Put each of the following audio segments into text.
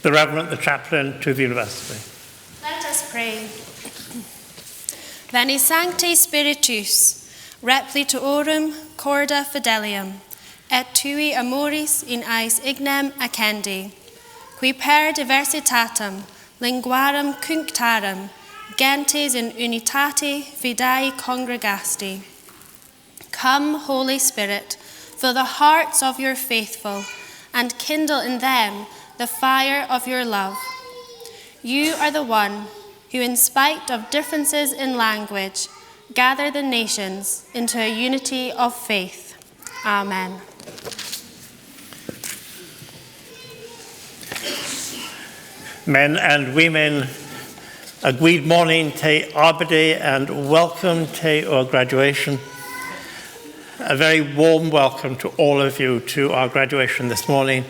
the Reverend, the Chaplain to the University. Let us pray. Veni Sancte Spiritus, replitorum corda fidelium, et tui amoris in eis ignem accendi, qui per diversitatem linguarum cunctarum, gentes in unitate vidae congregasti. Come, Holy Spirit, fill the hearts of your faithful, and kindle in them the fire of your love. You are the one who, in spite of differences in language, gather the nations into a unity of faith. Amen. Men and women, a good morning to Aberdeen and welcome to our graduation. A very warm welcome to all of you to our graduation this morning.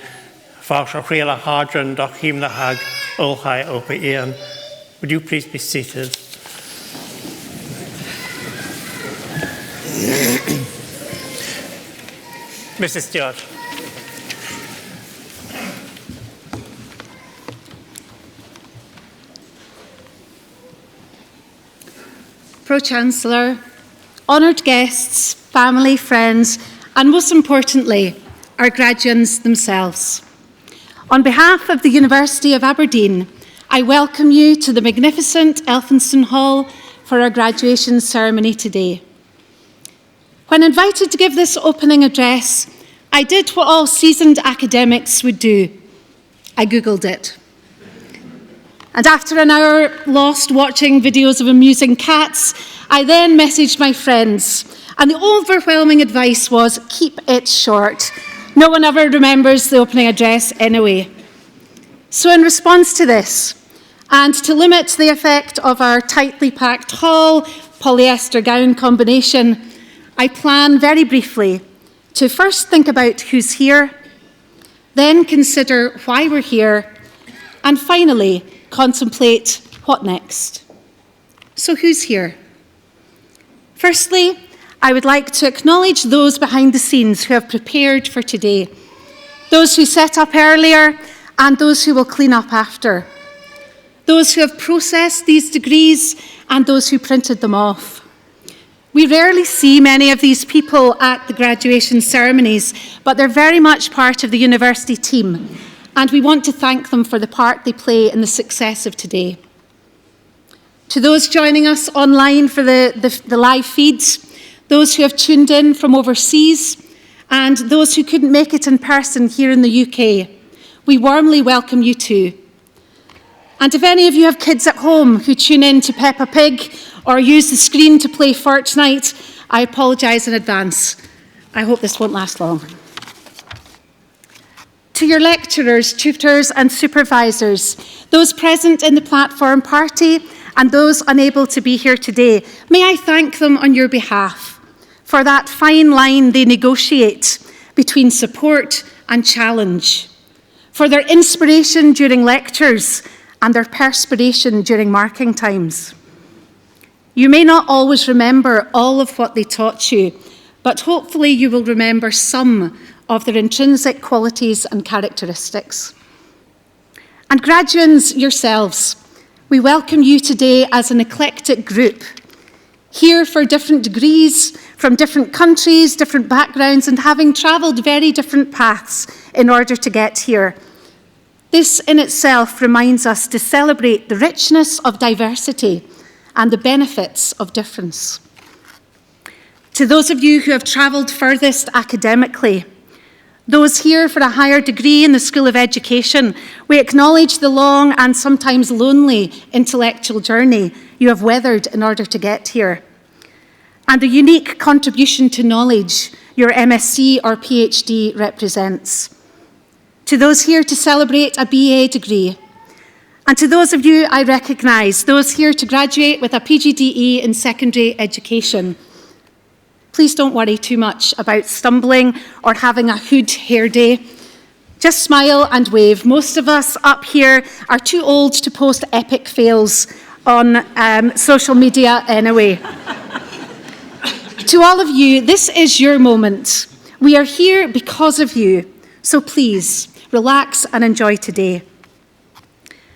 Would you please be seated? Mrs. Stewart. Pro-Chancellor, honoured guests, family, friends, and most importantly, our graduates themselves. On behalf of the University of Aberdeen, I welcome you to the magnificent Elphinstone Hall for our graduation ceremony today. When invited to give this opening address, I did what all seasoned academics would do. I Googled it. And after an hour lost watching videos of amusing cats, I then messaged my friends, and the overwhelming advice was, keep it short. No one ever remembers the opening address anyway. So in response to this, and to limit the effect of our tightly packed hall polyester gown combination, I plan very briefly to first think about who's here, then consider why we're here, and finally contemplate what next. So who's here? Firstly, I would like to acknowledge those behind the scenes who have prepared for today, those who set up earlier and those who will clean up after, those who have processed these degrees and those who printed them off. We rarely see many of these people at the graduation ceremonies, but they're very much part of the university team, and we want to thank them for the part they play in the success of today. To those joining us online for the live feeds, those who have tuned in from overseas, and those who couldn't make it in person here in the UK, we warmly welcome you too. And if any of you have kids at home who tune in to Peppa Pig or use the screen to play Fortnite, I apologise in advance. I hope this won't last long. To your lecturers, tutors and supervisors, those present in the platform party and those unable to be here today, may I thank them on your behalf for that fine line they negotiate between support and challenge, for their inspiration during lectures and their perspiration during marking times. You may not always remember all of what they taught you, but hopefully you will remember some of their intrinsic qualities and characteristics. And graduates yourselves, we welcome you today as an eclectic group, here for different degrees, from different countries, different backgrounds, and having travelled very different paths in order to get here. This in itself reminds us to celebrate the richness of diversity and the benefits of difference. To those of you who have travelled furthest academically, those here for a higher degree in the School of Education, we acknowledge the long and sometimes lonely intellectual journey you have weathered in order to get here, and the unique contribution to knowledge your MSc or PhD represents. To those here to celebrate a BA degree, and to those of you I recognise, those here to graduate with a PGDE in secondary education, please don't worry too much about stumbling or having a hood hair day. Just smile and wave. Most of us up here are too old to post epic fails on social media anyway. To all of you, this is your moment. We are here because of you, so please relax and enjoy today.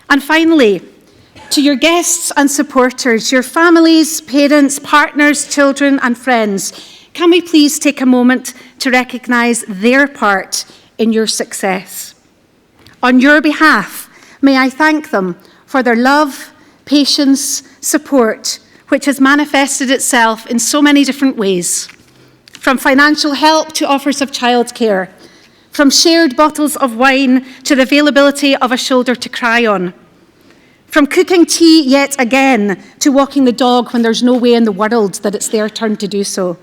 And finally, to your guests and supporters, your families, parents, partners, children and friends, can we please take a moment to recognise their part in your success? On your behalf, may I thank them for their love, patience, support, which has manifested itself in so many different ways. From financial help to offers of childcare, from shared bottles of wine to the availability of a shoulder to cry on, from cooking tea yet again to walking the dog when there's no way in the world that it's their turn to do so.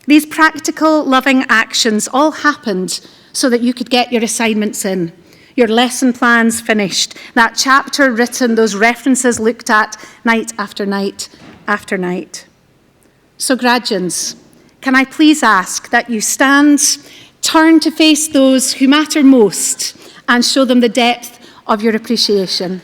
These practical, loving actions all happened so that you could get your assignments in, your lesson plans finished, that chapter written, those references looked at night after night after night. So, graduates, can I please ask that you stand, turn to face those who matter most, and show them the depth of your appreciation.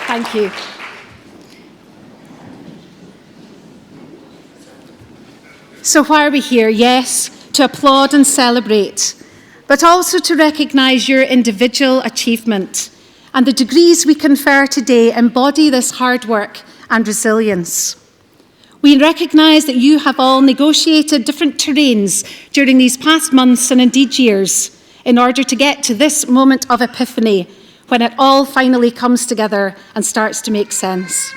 Thank you. So why are we here? Yes, to applaud and celebrate, but also to recognise your individual achievement. And the degrees we confer today embody this hard work and resilience. We recognise that you have all negotiated different terrains during these past months and indeed years in order to get to this moment of epiphany when it all finally comes together and starts to make sense.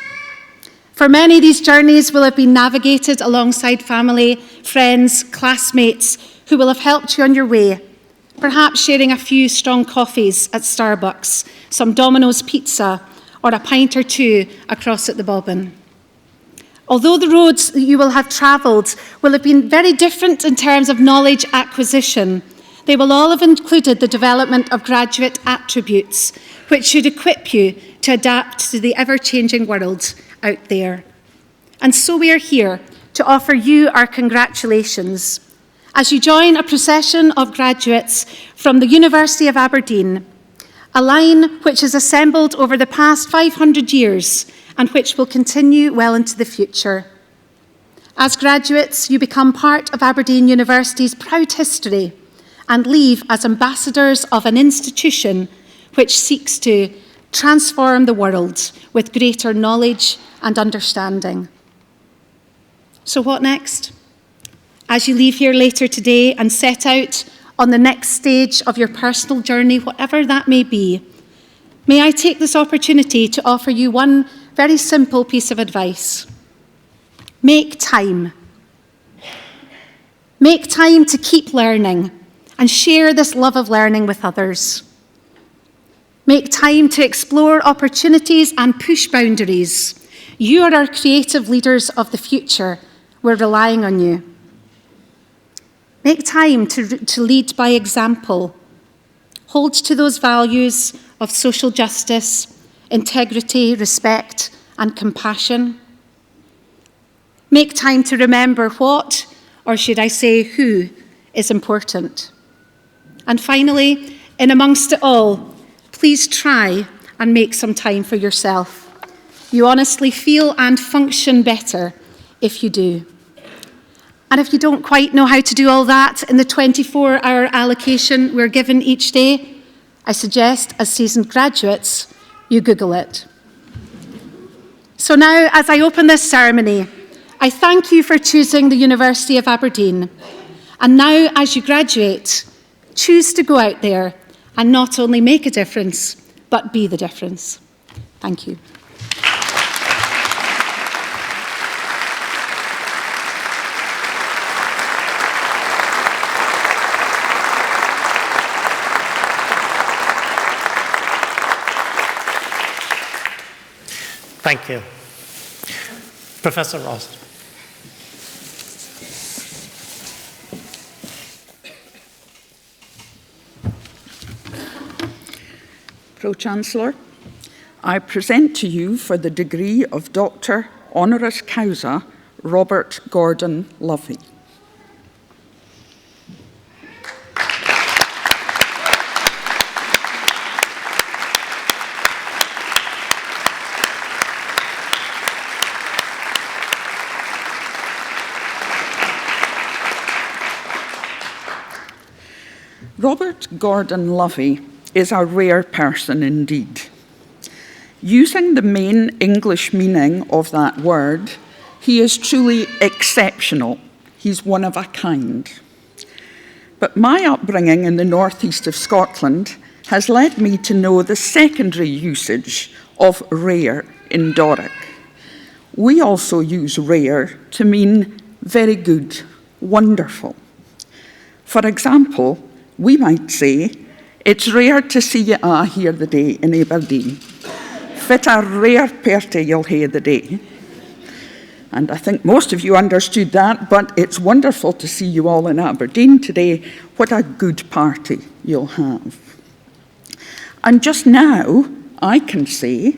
For many, these journeys will have been navigated alongside family, friends, classmates who will have helped you on your way, perhaps sharing a few strong coffees at Starbucks, some Domino's pizza, or a pint or two across at the Bobbin. Although the roads that you will have travelled will have been very different in terms of knowledge acquisition, they will all have included the development of graduate attributes, which should equip you to adapt to the ever-changing world out there. And so we are here to offer you our congratulations as you join a procession of graduates from the University of Aberdeen, a line which has assembled over the past 500 years and which will continue well into the future. As graduates, you become part of Aberdeen University's proud history and leave as ambassadors of an institution which seeks to transform the world with greater knowledge and understanding. So what next? As you leave here later today and set out on the next stage of your personal journey, whatever that may be, may I take this opportunity to offer you one very simple piece of advice. Make time. Make time to keep learning and share this love of learning with others. Make time to explore opportunities and push boundaries. You are our creative leaders of the future. We're relying on you. Make time to lead by example. Hold to those values of social justice, integrity, respect, and compassion. Make time to remember what, or should I say who, is important. And finally, in amongst it all, please try and make some time for yourself. You honestly feel and function better if you do. And if you don't quite know how to do all that in the 24-hour allocation we're given each day, I suggest, as seasoned graduates, you Google it. So now, as I open this ceremony, I thank you for choosing the University of Aberdeen. And now, as you graduate, choose to go out there and not only make a difference, but be the difference. Thank you. Thank you. Professor Ross. Pro-Chancellor, I present to you for the degree of Doctor Honoris Causa, Robert Gordon Lovey. Robert Gordon Lovey is a rare person indeed. Using the main English meaning of that word, he is truly exceptional. He's one of a kind. But my upbringing in the northeast of Scotland has led me to know the secondary usage of rare in Doric. We also use rare to mean very good, wonderful. For example, we might say, it's rare to see you a' here the day in Aberdeen. Fit a rare party you'll hae the day. And I think most of you understood that, but it's wonderful to see you all in Aberdeen today. What a good party you'll have. And just now, I can say,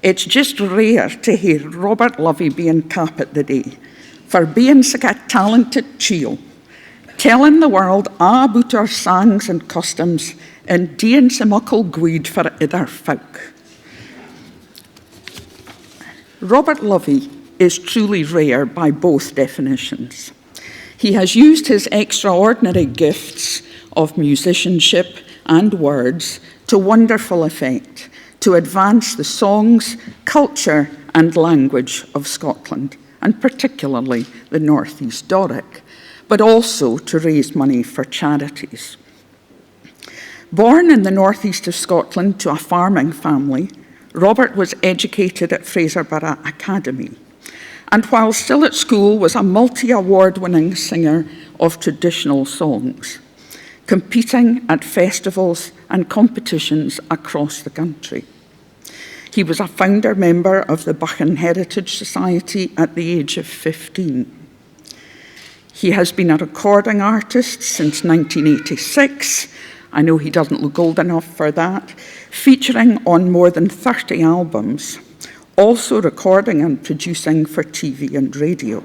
it's just rare to hear Robert Lovey being cap at the day for being such a talented chiel, telling the world a' about our songs and customs and doing some muckle good for other folk. Robert Lovey is truly rare by both definitions. He has used his extraordinary gifts of musicianship and words to wonderful effect to advance the songs, culture and language of Scotland, and particularly the North East Doric, but also to raise money for charities. Born in the northeast of Scotland to a farming family, Robert was educated at Fraserburgh Academy, and while still at school was a multi-award-winning singer of traditional songs, competing at festivals and competitions across the country. He was a founder member of the Buchan Heritage Society at the age of 15. He has been a recording artist since 1986. I know he doesn't look old enough for that, featuring on more than 30 albums, also recording and producing for TV and radio,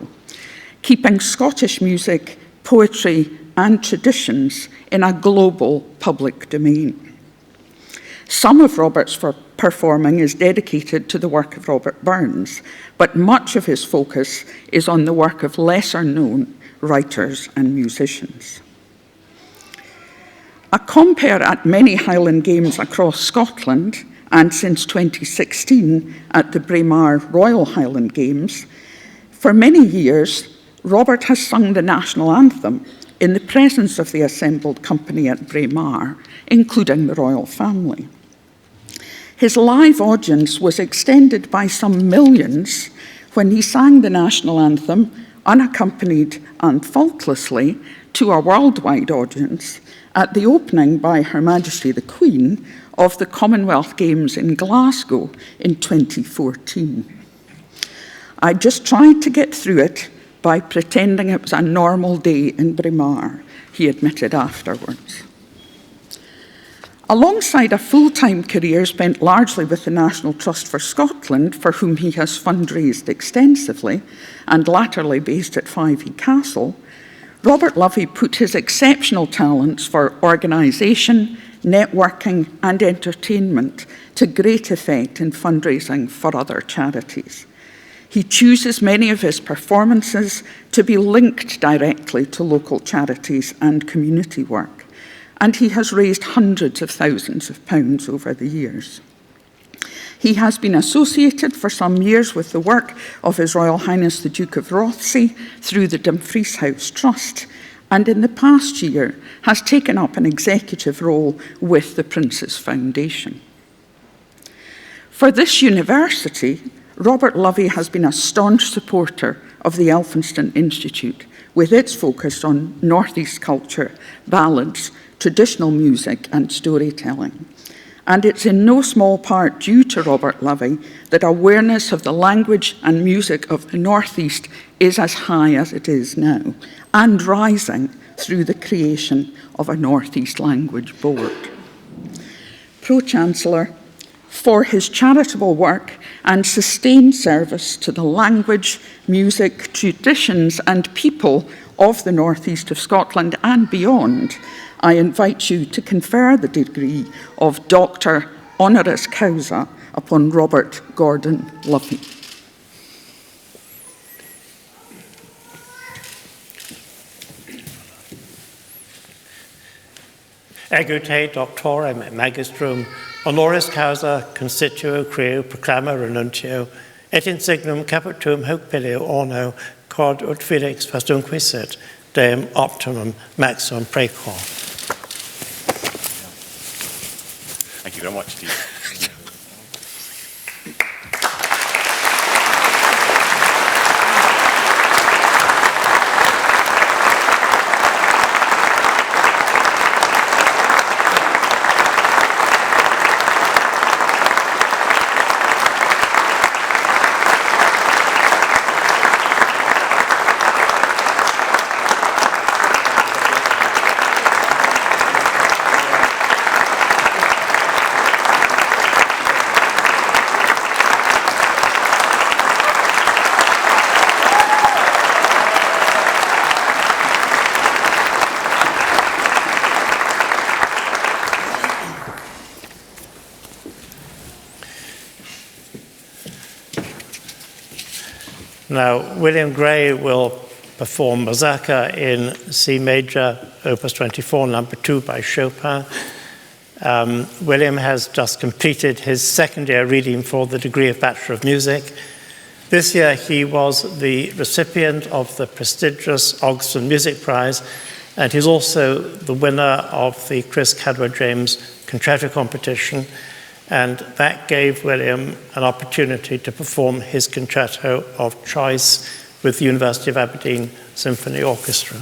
keeping Scottish music, poetry and traditions in a global public domain. Some of Robert's performing is dedicated to the work of Robert Burns, but much of his focus is on the work of lesser-known writers and musicians. A compere at many Highland Games across Scotland, and since 2016 at the Braemar Royal Highland Games, for many years, Robert has sung the national anthem in the presence of the assembled company at Braemar, including the royal family. His live audience was extended by some millions when he sang the national anthem unaccompanied and faultlessly to a worldwide audience at the opening by Her Majesty the Queen of the Commonwealth Games in Glasgow in 2014. I just tried to get through it by pretending it was a normal day in Braemar, he admitted afterwards. Alongside a full-time career spent largely with the National Trust for Scotland, for whom he has fundraised extensively, and latterly based at Fyvie Castle, Robert Lovey put his exceptional talents for organisation, networking and entertainment to great effect in fundraising for other charities. He chooses many of his performances to be linked directly to local charities and community work, and he has raised hundreds of thousands of pounds over the years. He has been associated for some years with the work of His Royal Highness the Duke of Rothesay through the Dumfries House Trust, and in the past year has taken up an executive role with the Prince's Foundation. For this university, Robert Lovey has been a staunch supporter of the Elphinstone Institute, with its focus on North East culture, ballads, traditional music and storytelling. And it's in no small part due to Robert Lovey that awareness of the language and music of the North East is as high as it is now, and rising through the creation of a North East Language Board. Pro-Chancellor, for his charitable work and sustained service to the language, music, traditions and people of the North East of Scotland and beyond, I invite you to confer the degree of Doctor Honoris Causa upon Robert Gordon Lovey. Ego te doctorem et magistrum, honoris causa constituo creo proclama renuntio, et in signum capitum hoc pilio orno, cod ut felix fastunque sit, Deum optimum maximum precor. Thank you very much, Steve. Now, William Gray will perform Mazurka in C major, Opus 24, number 2 by Chopin. William has just completed his second year reading for the degree of Bachelor of Music. This year he was the recipient of the prestigious Ogston Music Prize, and he's also the winner of the Chris Cadwell-James Concerto Competition, and that gave William an opportunity to perform his concerto of choice with the University of Aberdeen Symphony Orchestra.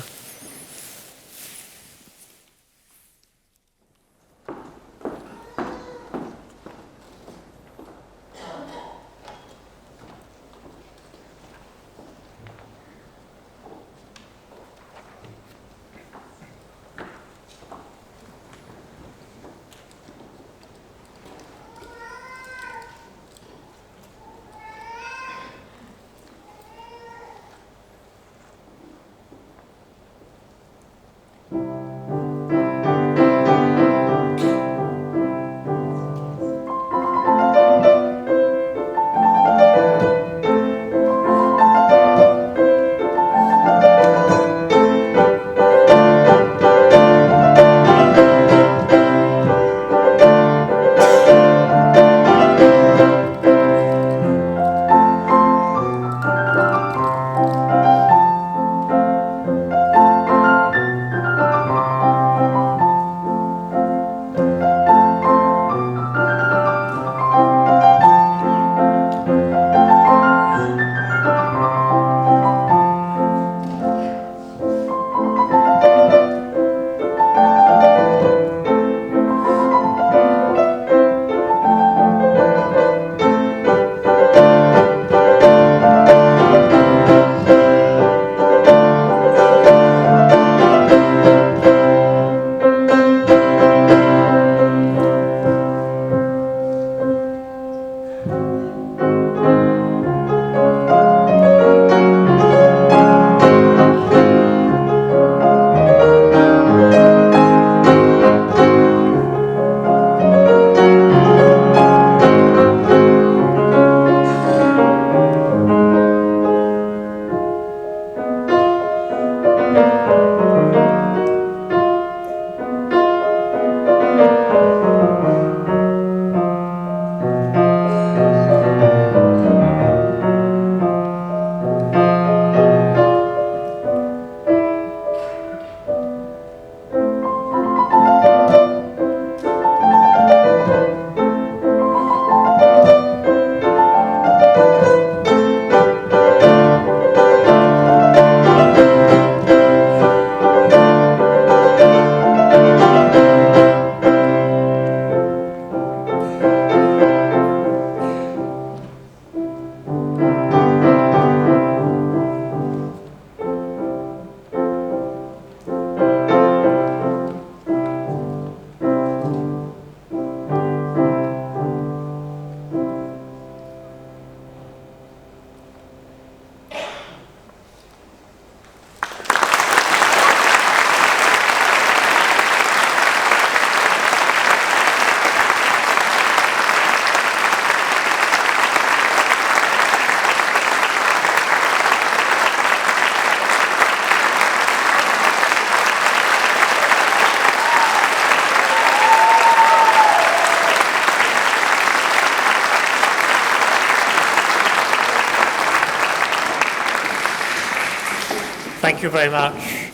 Thank you very much.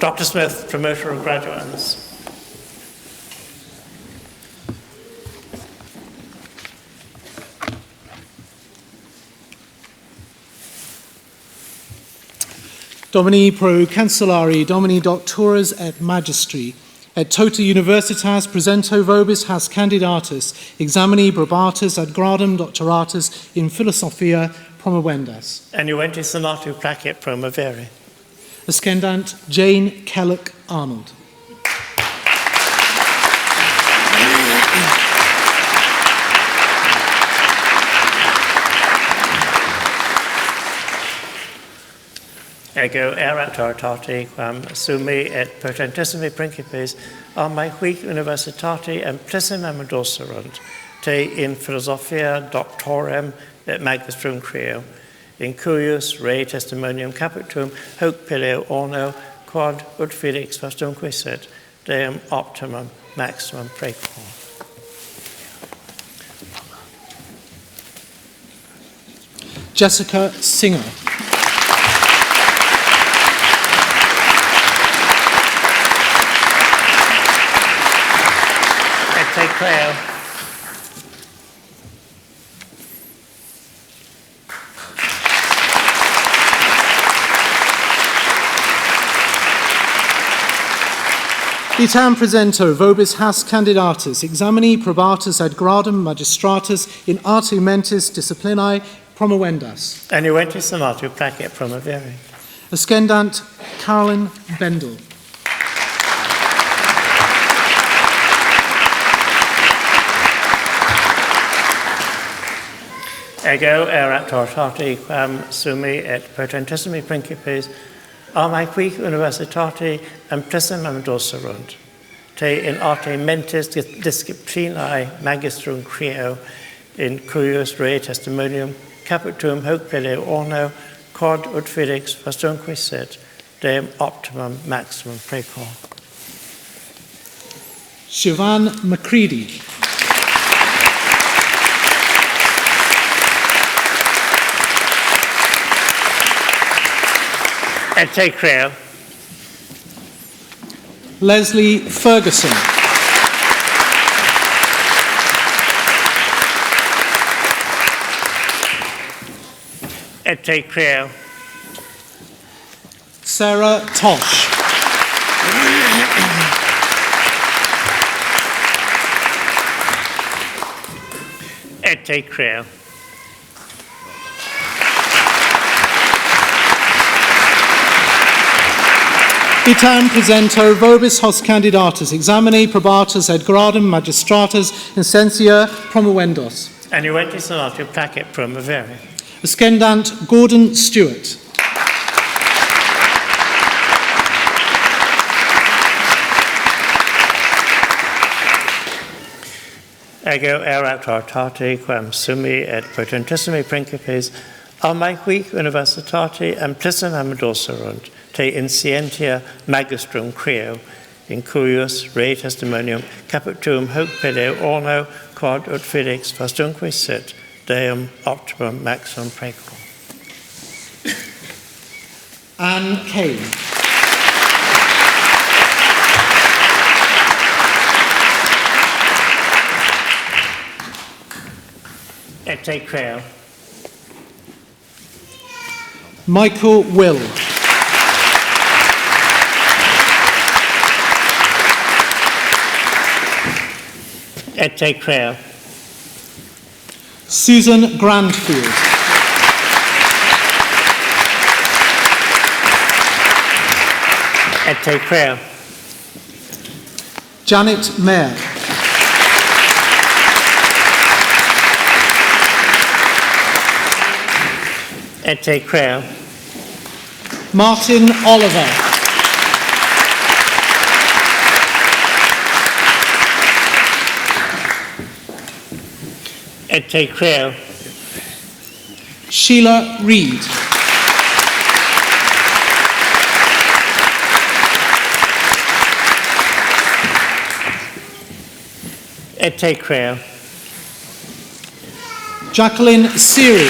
Dr. Smith, promoter of graduates. Domini pro cancellari, Domini doctores et magistri, et tota universitas presento vobis has candidatus, examini probatus ad gradum doctoratus in philosophia promovendas. Annuenti sonatu placet promovere. Ascendant Jane Kellock Arnold. Ego erat artati quam summi et potentissimi principes armae huic universitati amplissimam docerunt te in philosophia doctorem et magistrum creo, in cuius rei testimonium capitum hoc pileo orno quod ut felix fastumque sit deum optimum maximum praecor. Jessica Singer. Take prayer. Itam presento vobis has candidatus, examini probatus ad gradum magistratus in arte mentis disciplinae promovendas. Annuenti sonatu placet promovere. Ascendant Carolyn Bendel. Ego erat tortati quam summi et potentissimi principes armae huic universitati amplissimam docerunt te in arte mentis disciplinae magistrum creo, in cuius rei testimonium capitum hoc pileo orno quod ut felix fastumque sit deum optimum maximum praecor. Siobhan Macready. Et te creo. Leslie Ferguson. Et te creo. Sarah Tosh. Et te creo. Itam presento vobis hos candidatus, examini probatus ad gradum magistratus in sensia promovendos. Annuenti sonatu placet promovere. Ascendant Gordon Stewart. Ego erat artati quam summi et potentissimi principes armae huic universitati amplissimam docerunt te in scientia magistrum creo, in cuius rei testimonium capitum hoc pileo orno quod ut felix fastumque sit deum optimum maximum praecor. Anne Kane. Et te creo. Michael Will. Et te creo. Susan Grandfield. Et te creo. Janet Mayer. Et te creo. Martin Oliver. Et te creo. Sheila Reed. Et te creo. Jacqueline Siri.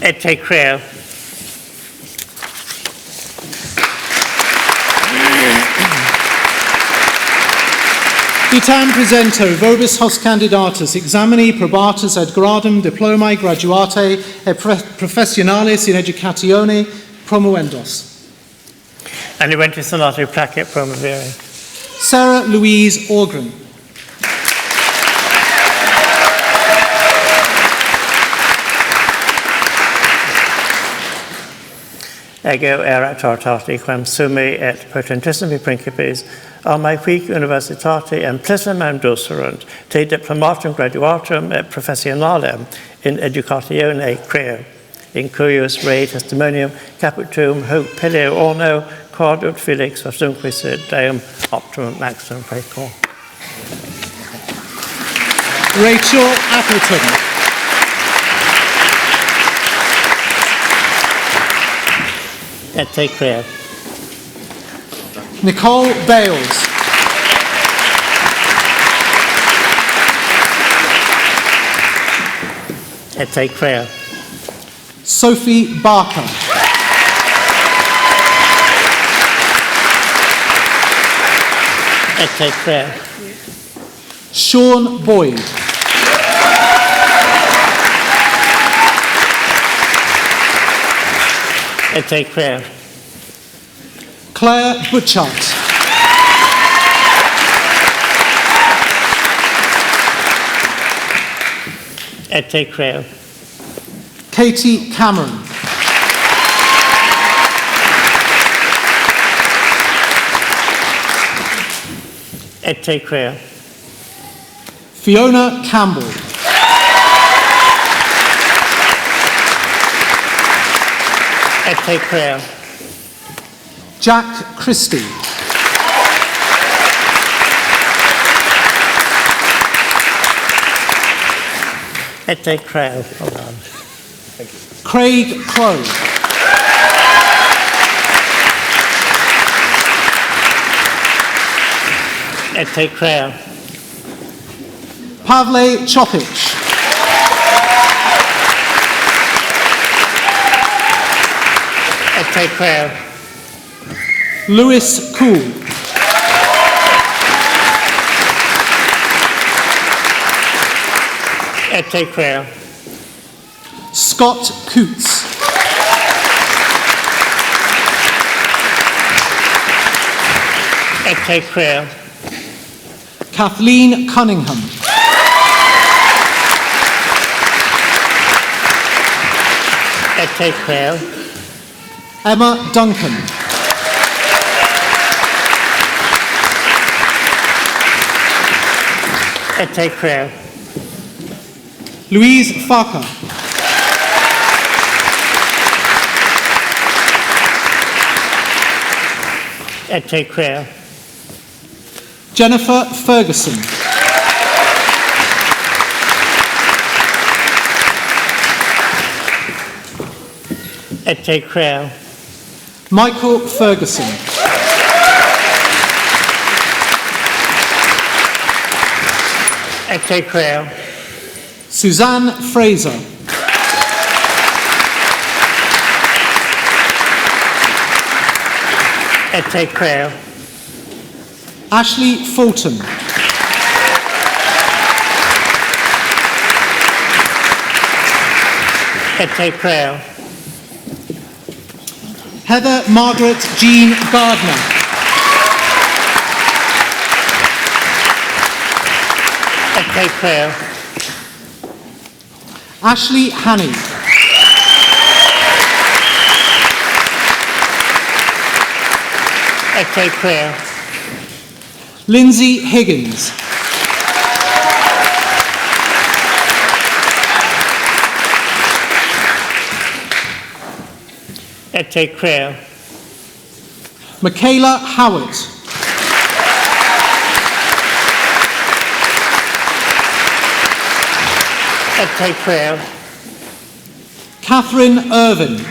Et te creo. Itam presento vobis hos candidatus examini probatus ad gradum diplomae graduate et professionalis in educatione promovendos. And eventus sonati placet promovere. Sarah Louise Orgren. Ego erat tortati quam summi et potentissimi principes almae quic universitate amplissimam docerunt te diplomatum graduatum et professionalem in educatione creo, in cuius rei testimonium capitum hoc pileo orno quod ut felix vastumque sit deum optimum maximum praecor. Rachel Appleton. Et te creo. Nicole Bales. Et te creo. Sophie Barker. Et te creo. Sean Boyd. Et te creo. Claire Butchart. Et te creo. Katie Cameron. Et te creo. Fiona Campbell. Et te creo. Jack Christie. Et te creo. Hold on. Craig Crowe. Et te creo. Pavle Chopic. Et te creo. Lewis Cool. Et te creo. Scott Coots. Et te creo. Kathleen Cunningham. Et te creo. Emma Duncan. Et te creo. Louise Farker. Et te creo. Jennifer Ferguson. Et te creo. Michael Ferguson. Et te creo. Suzanne Fraser. Et te creo. Ashley Fulton. Et te creo. Heather Margaret Jean Gardner. Et te creo. Ashley Hanney. Et te creo. Lindsay Higgins. Et te creo. Michaela Howard. Et te creo. Catherine Irvin.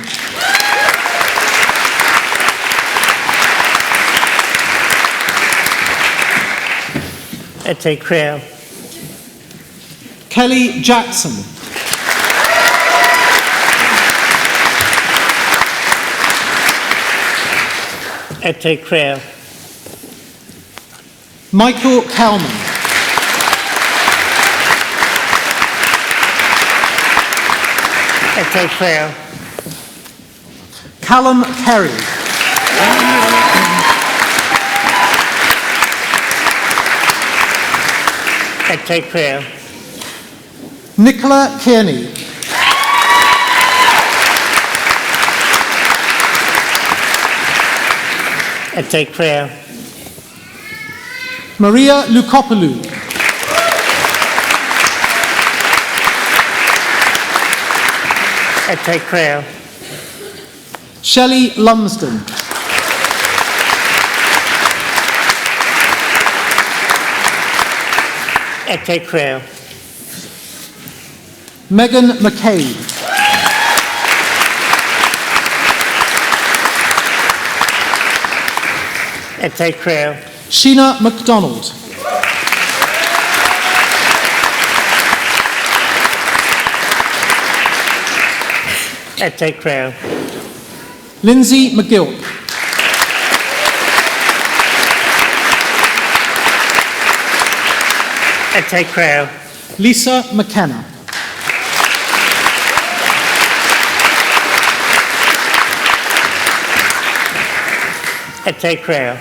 Et te creo. Kelly Jackson. Et te crea. Michael Kalman. Et te crea. Callum Kerry. Et te crea. Nicola Kearney. Et te crea. Maria Lukopoulou. Et te crea. Shelley Lumsden. Et te crea. Megan McCabe. Et te crea. Sheena MacDonald. Et te crea. Lindsay McGilk. Et te crea. Lisa McKenna. Et te crea.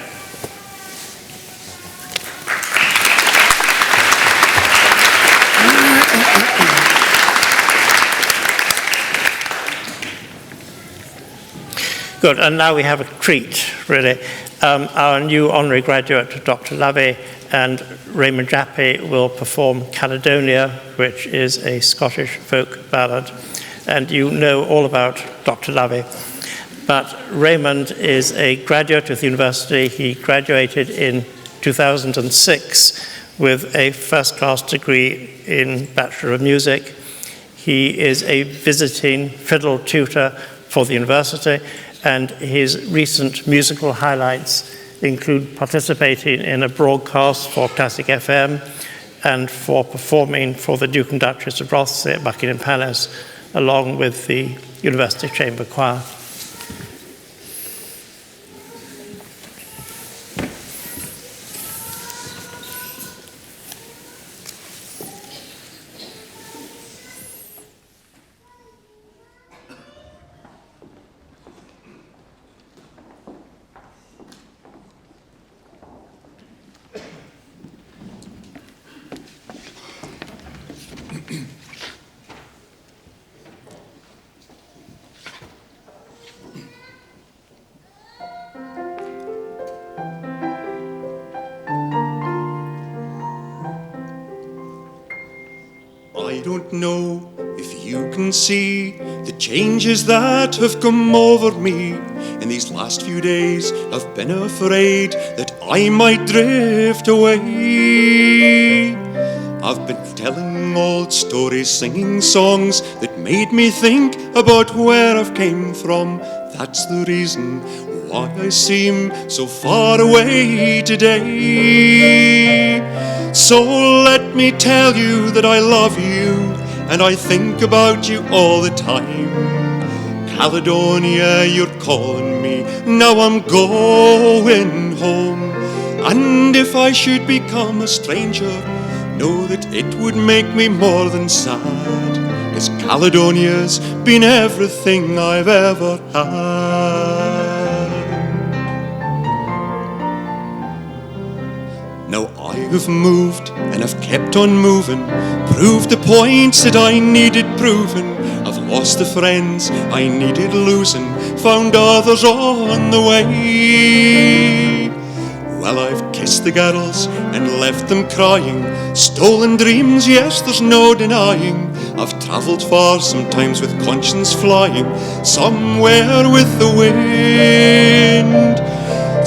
Good, and now we have a treat, really. Our new honorary graduate, Dr. Lavey, and Raymond Jappi will perform Caledonia, which is a Scottish folk ballad. And you know all about Dr. Lavey. But Raymond is a graduate of the university. He graduated in 2006 with a first-class degree in Bachelor of Music. He is a visiting fiddle tutor for the university, and his recent musical highlights include participating in a broadcast for Classic FM and for performing for the Duke and Duchess of Rothesay at Buckingham Palace, along with the University Chamber Choir. I don't know if you can see the changes that have come over me. In these last few days I've been afraid that I might drift away. I've been telling old stories, singing songs that made me think about where I've came from. That's the reason why I seem so far away today. So let me tell you that I love you and I think about you all the time. Caledonia, you're calling me, now I'm going home. And if I should become a stranger, know that it would make me more than sad, 'cause Caledonia's been everything I've ever had. Now I have moved and I've kept on moving, proved the points that I needed proving. I've lost the friends I needed losing, found others on the way. Well, I've kissed the girls and left them crying, stolen dreams, yes, there's no denying. I've travelled far, sometimes with conscience flying, somewhere with the wind.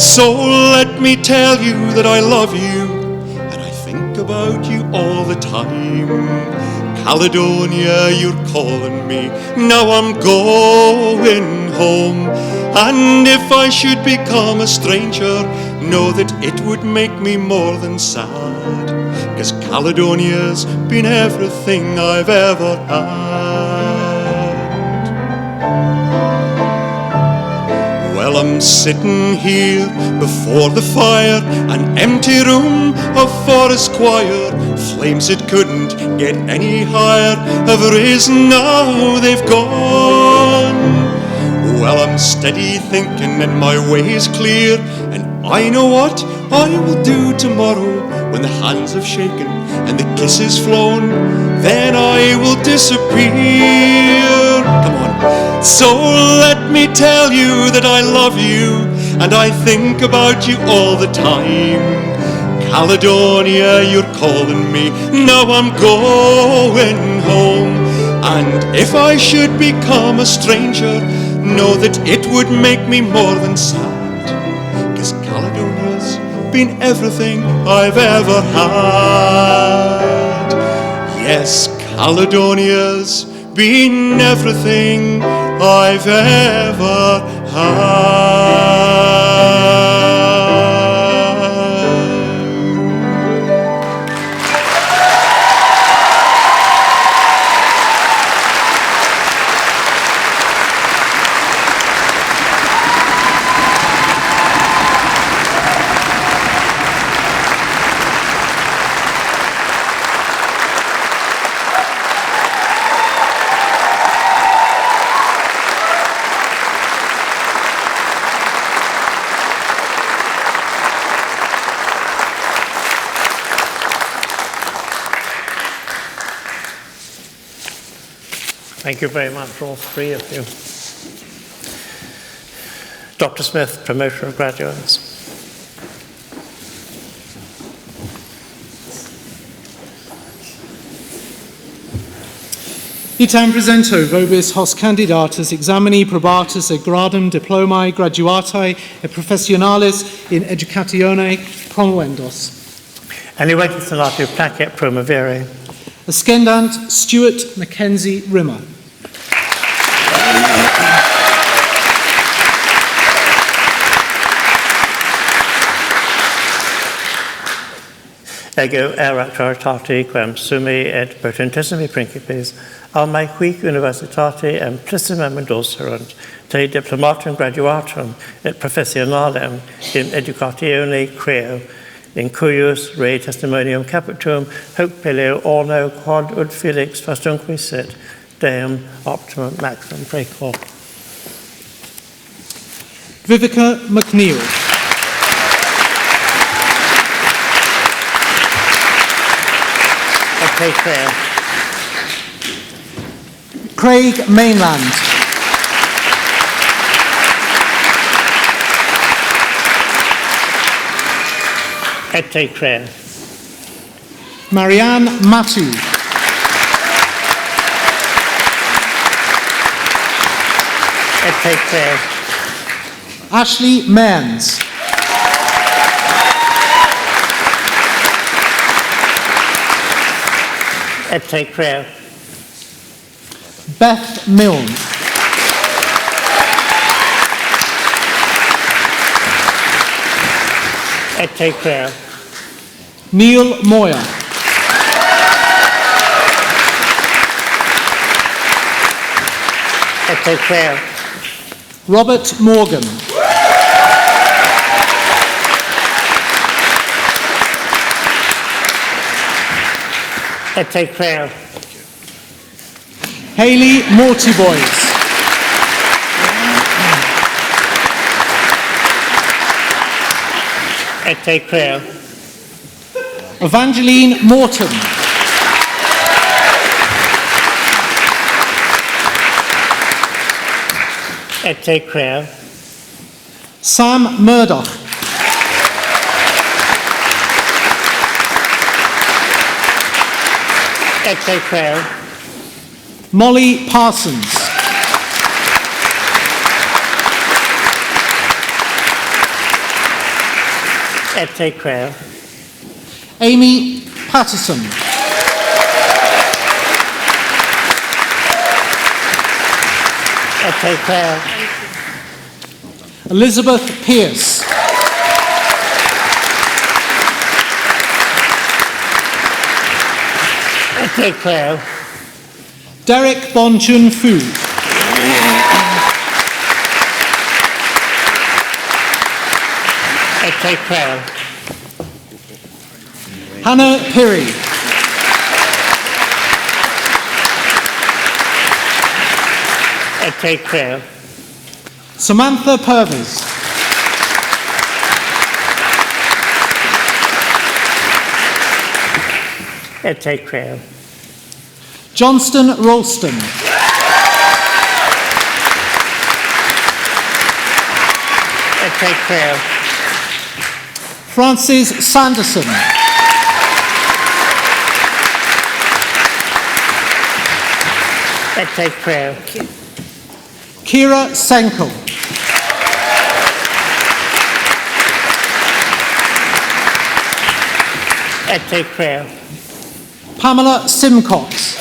So let me tell you that I love you, and I think about you all the time. Caledonia, you're calling me, now I'm going home. And if I should become a stranger, know that it would make me more than sad, 'cause Caledonia's been everything I've ever had. Well, Well, I'm sitting here before the fire, an empty room of forest choir. Flames that couldn't get any higher have risen, now they've gone. Well, I'm steady thinking and my way is clear, and I know what I will do tomorrow. When the hands have shaken and the kisses flown, then I will disappear. Come on. So let me tell you that I love you, and I think about you all the time. Caledonia, you're calling me, now I'm going home. And if I should become a stranger, know that it would make me more than sad, 'cause Caledonia's been everything I've ever had. Yes, Caledonia's been everything I've ever had. Thank you very much, all three of you. Dr. Smith, promoter of graduates. Itam presento vobis hos candidatus examini probatus et gradum diplomae graduatae et professionalis in educatione promovendos. Elevate salatu placet promovere. Ascendant Stuart Mackenzie Rimmer. Ego erat chartati quem summi et potentissimi principes almae quic universitate amplissimam indulserunt te diplomatum graduatum et professionalem in educatione creo, in cuius re testimonium capitum hoc peleo orno quod ut felix fastunque sit deum optimum maximum precor. Vivica McNeil. Okay, fair. Craig Mainland. Et crea. Marianne Matu. Et crea. Ashley Mans. Et crea. Beth Milne. Et crea. Neil Moyer. Et crea. Robert Morgan. Et crea. Hayley Mortiboys. Et crea. Evangeline Morton. Et crea. Sam Murdoch. Et crea. Molly Parsons. Et crea. Amy Patterson. Et crea. Elizabeth Pierce. Et crea. Derek Bonchun Fu. Ete Creel. Hannah Pirry. Ete Creel. Samantha Purvis. Ete Creel. Johnston Ralston. Ete Creel. Francis Sanderson. Ete Creel. Kira Senkel. Ete Creel. Pamela Simcox.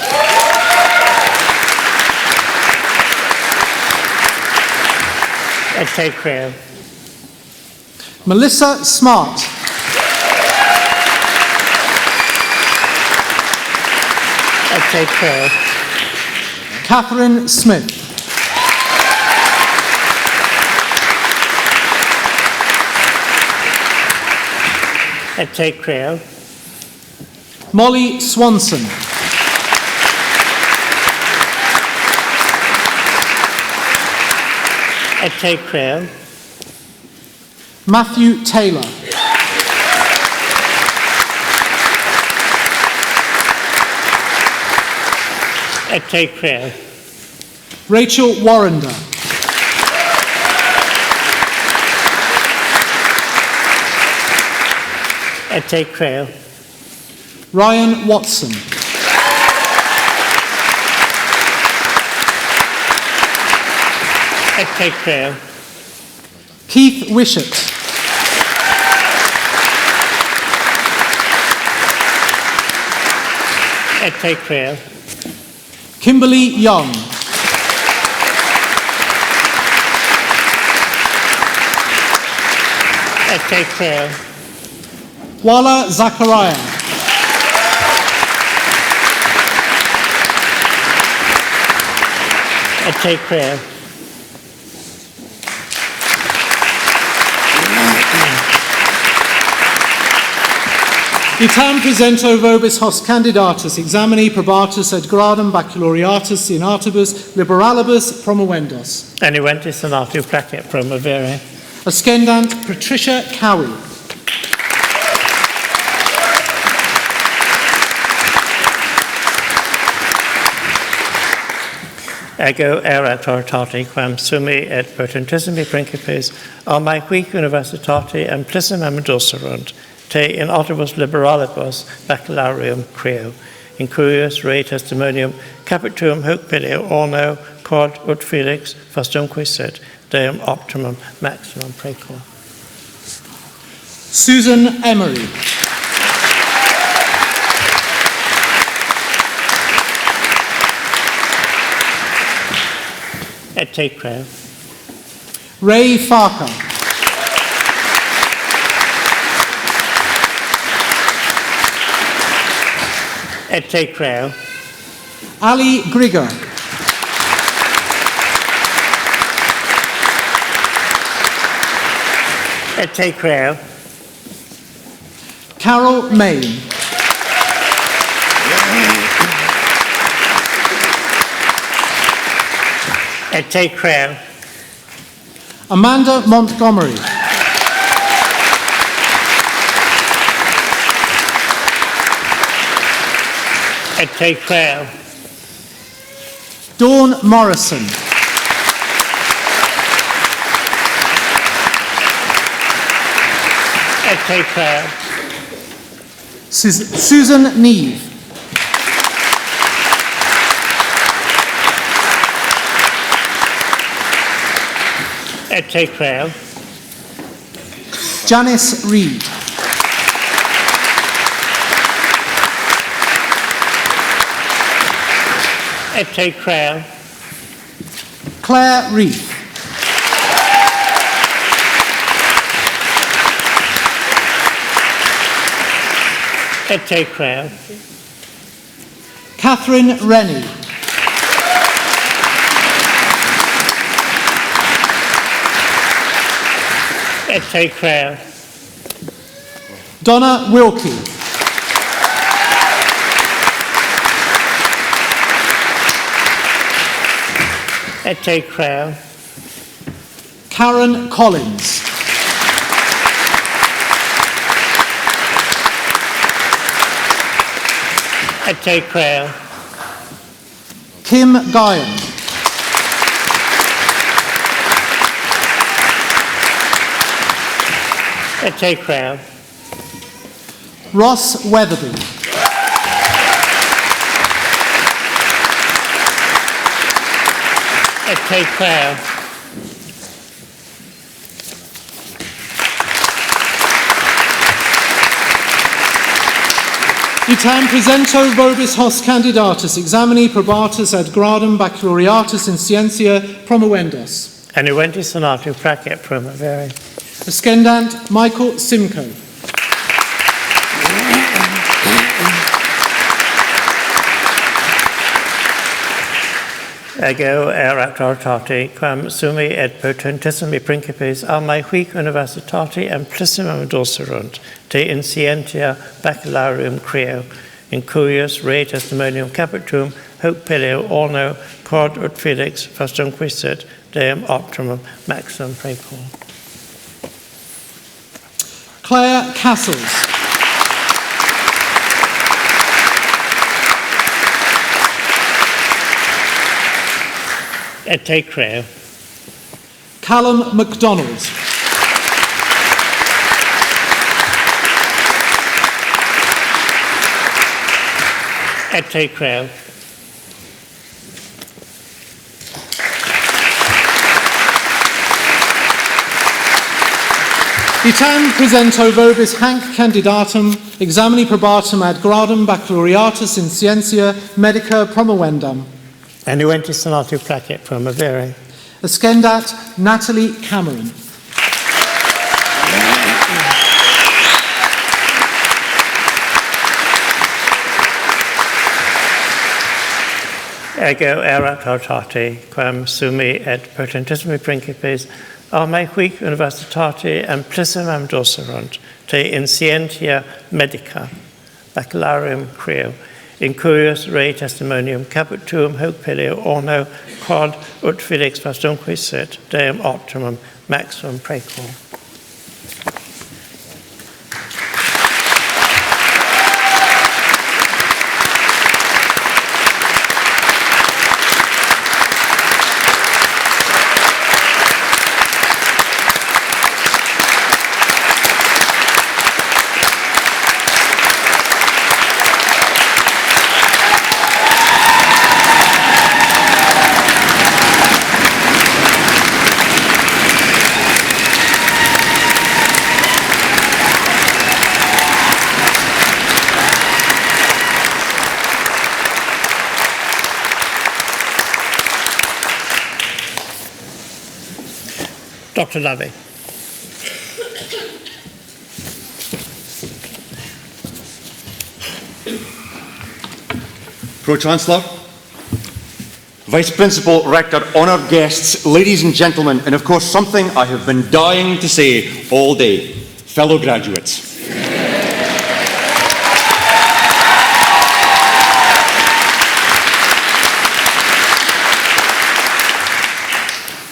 Ete Creel. Melissa Smart. Ete Creel. Catherine Smith. Ete Creel. Molly Swanson. Ete Creel. Matthew Taylor. Ete Creel. Rachel Warrender. Ete Creel. Ryan Watson. Ete Creel. Keith Wishart. Ete Creel. Kimberly Young. Ete Creel. Wala Zachariah. Ete Creel. Itam presento vobis hos candidatus examini probatus et gradum baccalaureatus in artibus liberalibus promovendos. Enuentis sonatu placet promovere. Ascendant Patricia Cowie. Ego erat oratati quam sumi et potentissimi principes almae quic universitati amplissimam dulcerunt te in autibus liberalibus baccalaureum creo, in curios rei testimonium capitum hoc video orno cord ut felix fastumque sit deum optimum maximum precor. Susan Emery. Ete Creel. Ray Farker. Ete Creel. Ali Grigor. Ete Creel. Carol Main. Ete Creel. Amanda Montgomery. Ete Creel. Dawn Morrison. Ete Creel. Susan Neve. Ete Creel. Janice Reed. Ete Creel. Claire Reith. Ete Creel. Catherine Rennie. Ete Creel. Donna Wilkie. Ete Crow. Karen Collins. Ete Crow. Kim Guyon. Ete Crow. Ross Weatherby. Ete Crow. Itam presento vobis hos candidatus examini probatus ad gradum baccalaureatus in scientia promovendos. Annuenti sonatu pracket primavera. Ascendant Michael Simcoe. Ego erat ortati, quam sumi et potentissimi principes almae huic universitati amplissimum dulcerunt, te in scientia baccalaureum creo, in cuius re testimonium capitum, hoc peleo orno, cord ut felix fastunque sit, deum optimum maximum precor. Claire Castles. Ete Crow. Callum MacDonald. Ete Crow. Itam presento vobis hanc candidatum examini probatum ad gradum baccalaureatus in scientia medica promovendum. Annuenti sonatu pracket primavera. Ascendat Natalie Cameron. Ego erat hortati, quam sumi et potentissimi principes almae huic universitati amplissimum dulcerunt, te in scientia medica baccalaureum creo, in curios re testimonium capitum hoc peleo orno, quod ut felix fastunque sit, deum optimum maximum precor. Dr. Lovey. Pro-Chancellor, Vice Principal, Rector, honoured guests, ladies and gentlemen, and of course something I have been dying to say all day, fellow graduates.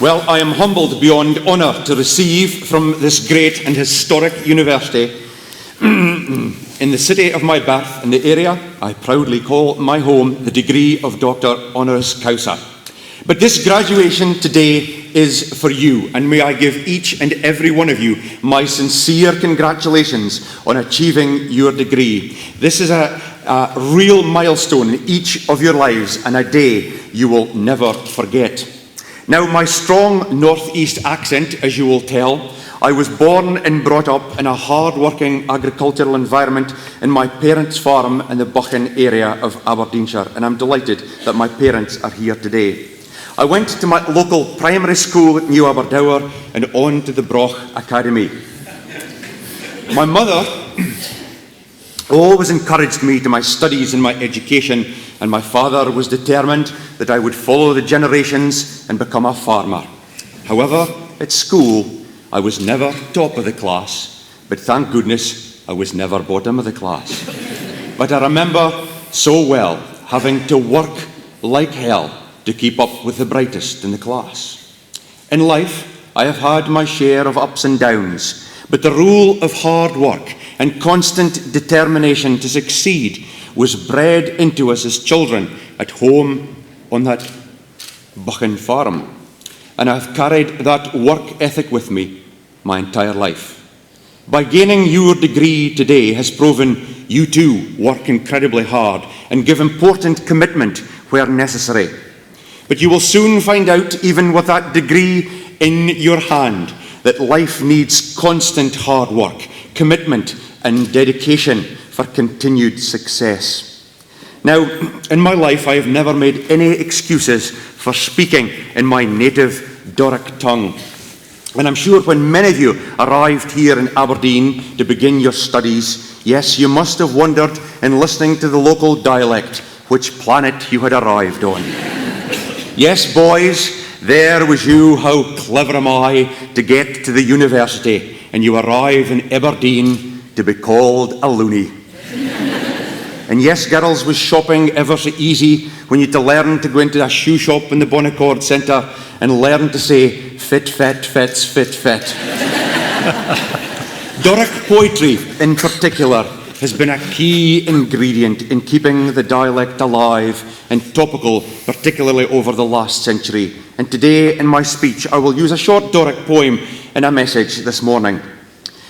Well, I am humbled beyond honour to receive from this great and historic university in the city of my birth and the area I proudly call my home the degree of Doctor Honoris Causa. But this graduation today is for you, and may I give each and every one of you my sincere congratulations on achieving your degree. This is a real milestone in each of your lives and a day you will never forget. Now, my strong northeast accent, as you will tell, I was born and brought up in a hard-working agricultural environment in my parents' farm in the Buchan area of Aberdeenshire, and I'm delighted that my parents are here today. I went to my local primary school at New Aberdour and on to the Broch Academy. My mother always encouraged me to my studies and my education, and my father was determined that I would follow the generations and become a farmer. However, at school, I was never top of the class, but thank goodness I was never bottom of the class. But I remember so well having to work like hell to keep up with the brightest in the class. In life, I have had my share of ups and downs, but the rule of hard work and constant determination to succeed was bred into us as children at home on that Buchan farm. And I've carried that work ethic with me my entire life. By gaining your degree today has proven you too work incredibly hard and give important commitment where necessary. But you will soon find out, even with that degree in your hand, that life needs constant hard work, commitment and dedication for continued success. Now, in my life, I have never made any excuses for speaking in my native Doric tongue. And I'm sure when many of you arrived here in Aberdeen to begin your studies, yes, you must have wondered in listening to the local dialect which planet you had arrived on. Yes, boys, there was you, how clever am I to get to the university, and you arrive in Aberdeen to be called a loony. And yes, girls, was shopping ever so easy when you had to learn to go into a shoe shop in the Bonaccord Centre and learn to say, fit, fet, fets, fit, fet. Doric poetry, in particular, has been a key ingredient in keeping the dialect alive and topical, particularly over the last century. And today, in my speech, I will use a short Doric poem in a message this morning.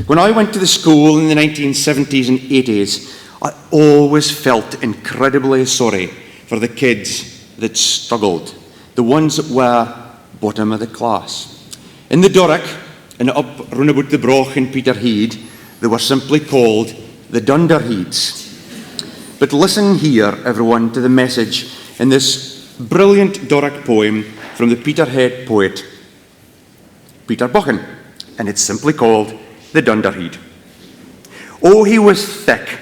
When I went to the school in the 1970s and 80s, I always felt incredibly sorry for the kids that struggled, the ones that were bottom of the class. In the Doric, and up round about the Broch in Peterhead, they were simply called the Dunderheads. But listen here, everyone, to the message in this brilliant Doric poem from the Peterhead poet, Peter Buchan, and it's simply called the Dunderhead. Oh, he was thick.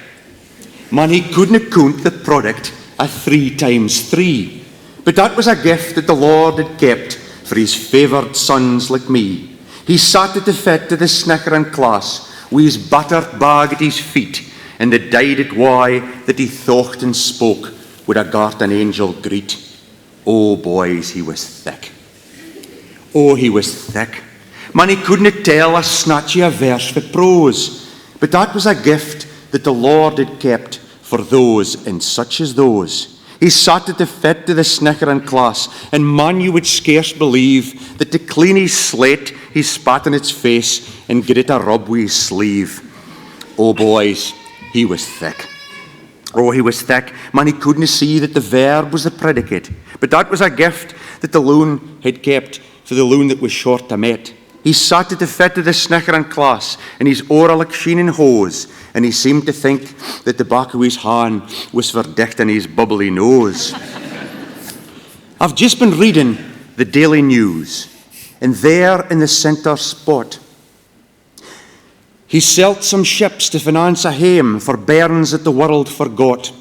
Man, he couldn't count the product at 3 times 3. But that was a gift that the Lord had kept for his favoured sons like me. He sat at the fet of the snickering class with his battered bag at his feet, and the died it why that he thought and spoke would a garden angel greet. Oh, boys, he was thick. Oh, he was thick. Man, he couldn't tell a snatchy a verse for prose, but that was a gift that the Lord had kept for those and such as those. He sat at the fet of the snickering class, and man, you would scarce believe that to clean his slate, he spat in its face and get it a rub with his sleeve. Oh, boys, he was thick. Oh, he was thick. Man, he couldn't see that the verb was the predicate, but that was a gift that the loon had kept for the loon that was short to met. He sat at the fet of the snickering class, and his ora like sheening hose, and he seemed to think that the back of his hand was for dichting his bubbly nose. I've just been reading the Daily News, and there in the centre spot, he selt some ships to finance a hame for bairns that the world forgot.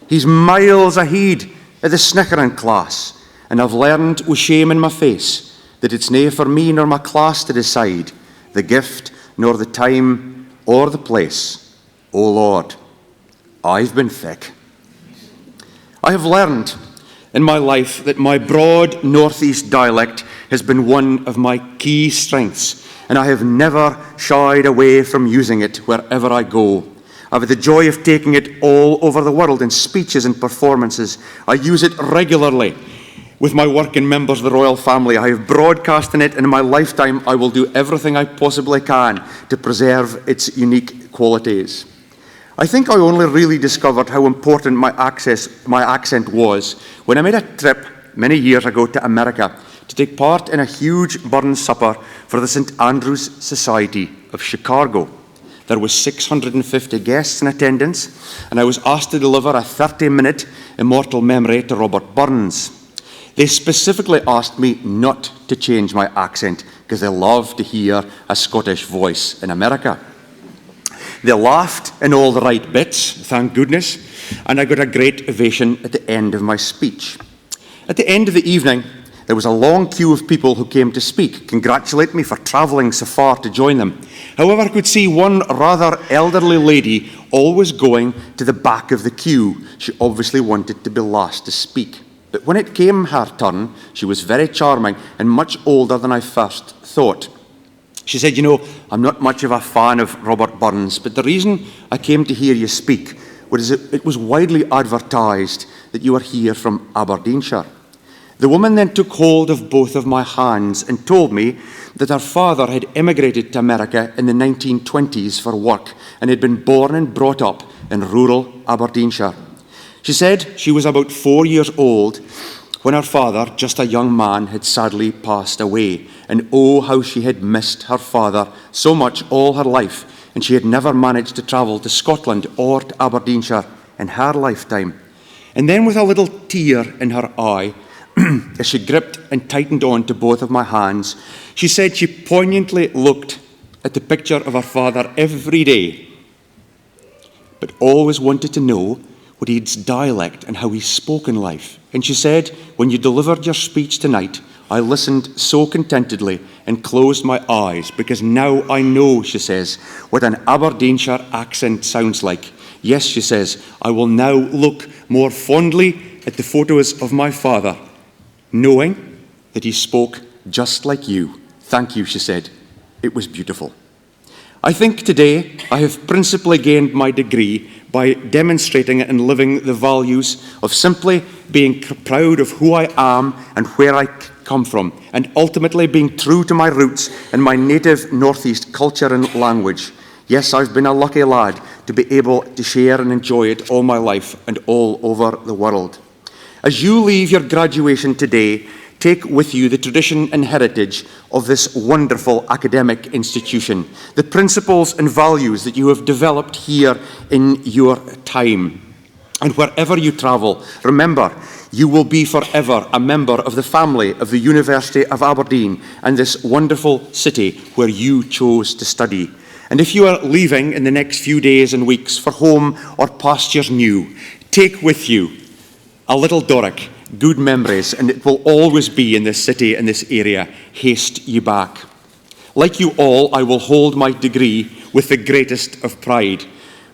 He's miles ahead of the snickering class, and I've learned with shame in my face that it's nae for me nor my class to decide the gift, nor the time, or the place. Oh Lord, I've been thick. I have learned in my life that my broad northeast dialect has been one of my key strengths, and I have never shied away from using it wherever I go. I've had the joy of taking it all over the world in speeches and performances. I use it regularly with my working members of the royal family. I have broadcast in it, and in my lifetime I will do everything I possibly can to preserve its unique qualities. I think I only really discovered how important my accent was when I made a trip many years ago to America to take part in a huge burn supper for the St. Andrew's Society of Chicago. There was 650 guests in attendance, and I was asked to deliver a 30-minute immortal memory to Robert Burns. They specifically asked me not to change my accent because they love to hear a Scottish voice in America. They laughed in all the right bits, thank goodness, and I got a great ovation at the end of my speech. At the end of the evening, there was a long queue of people who came to speak, congratulate me for travelling so far to join them. However, I could see one rather elderly lady always going to the back of the queue. She obviously wanted to be last to speak. But when it came her turn, she was very charming and much older than I first thought. She said, "You know, I'm not much of a fan of Robert Burns, but the reason I came to hear you speak was it was widely advertised that you were here from Aberdeenshire." The woman then took hold of both of my hands and told me that her father had emigrated to America in the 1920s for work and had been born and brought up in rural Aberdeenshire. She said she was about 4 years old when her father, just a young man, had sadly passed away. And oh, how she had missed her father so much all her life, and she had never managed to travel to Scotland or to Aberdeenshire in her lifetime. And then with a little tear in her eye, as she gripped and tightened on to both of my hands, she said she poignantly looked at the picture of her father every day, but always wanted to know what his dialect and how he spoke in life. And she said, "When you delivered your speech tonight, I listened so contentedly and closed my eyes, because now I know," she says, "what an Aberdeenshire accent sounds like. Yes," she says, "I will now look more fondly at the photos of my father, knowing that he spoke just like you. Thank you," she said. "It was beautiful." I think today I have principally gained my degree by demonstrating and living the values of simply being proud of who I am and where I come from, and ultimately being true to my roots and my native Northeast culture and language. Yes, I've been a lucky lad to be able to share and enjoy it all my life and all over the world. As you leave your graduation today, take with you the tradition and heritage of this wonderful academic institution, the principles and values that you have developed here in your time. And wherever you travel, remember, you will be forever a member of the family of the University of Aberdeen and this wonderful city where you chose to study. And if you are leaving in the next few days and weeks for home or pastures new, take with you a little Doric, good memories, and it will always be in this city and this area. Haste you back. Like you all, I will hold my degree with the greatest of pride.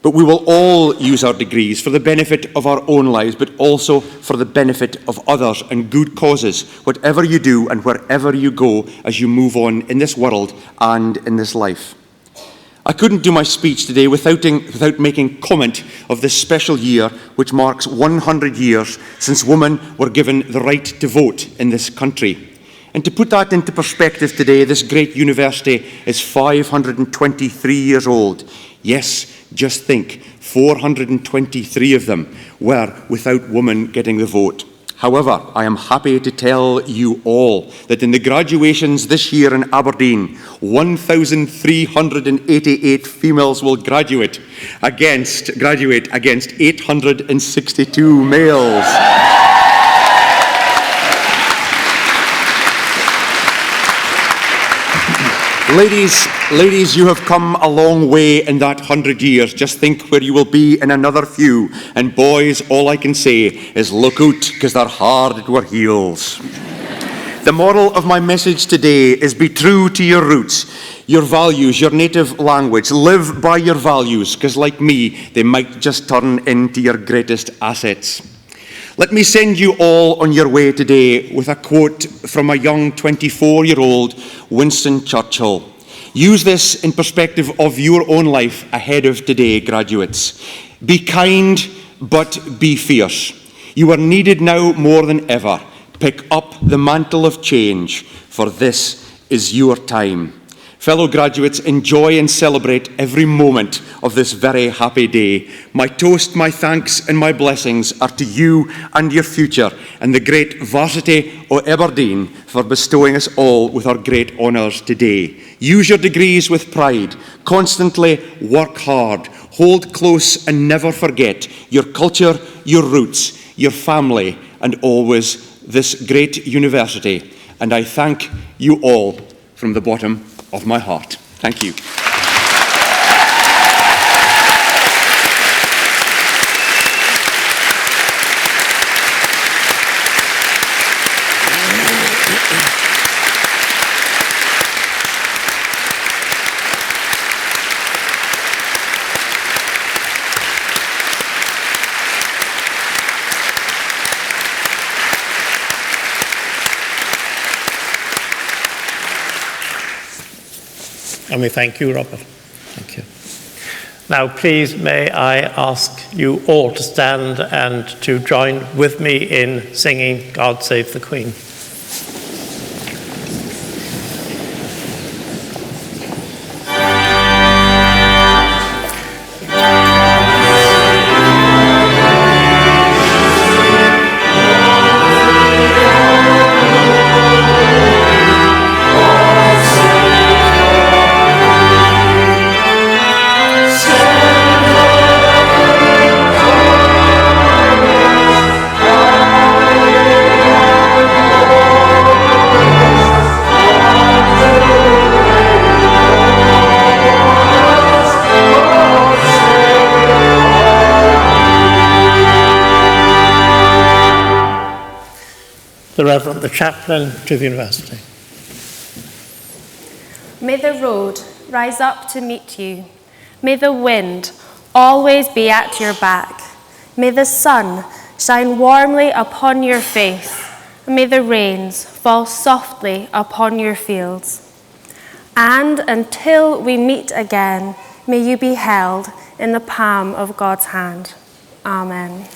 But we will all use our degrees for the benefit of our own lives, but also for the benefit of others and good causes, whatever you do and wherever you go as you move on in this world and in this life. I couldn't do my speech today without making comment of this special year, which marks 100 years since women were given the right to vote in this country. And to put that into perspective today, this great university is 523 years old. Yes, just think, 423 of them were without women getting the vote. However, I am happy to tell you all that in the graduations this year in Aberdeen, 1,388 females will graduate against 862 males. Ladies, you have come a long way in that 100 years. Just think where you will be in another few. And boys, all I can say is look out, because they're hard at our heels. The moral of my message today is be true to your roots, your values, your native language. Live by your values, because like me, they might just turn into your greatest assets. Let me send you all on your way today with a quote from a young 24-year-old Winston Churchill. Use this in perspective of your own life ahead of today, graduates. Be kind, but be fierce. You are needed now more than ever. Pick up the mantle of change, for this is your time. Fellow graduates, enjoy and celebrate every moment of this very happy day. My toast, my thanks and my blessings are to you and your future, and the great Varsity of Aberdeen for bestowing us all with our great honours today. Use your degrees with pride. Constantly work hard. Hold close and never forget your culture, your roots, your family, and always this great university. And I thank you all from the bottom of my heart. Thank you. And we thank you, Robert. Thank you. Now, please, may I ask you all to stand and to join with me in singing God Save the Queen. The Reverend, the Chaplain to the University. May the road rise up to meet you. May the wind always be at your back. May the sun shine warmly upon your face. And may the rains fall softly upon your fields. And until we meet again, may you be held in the palm of God's hand. Amen.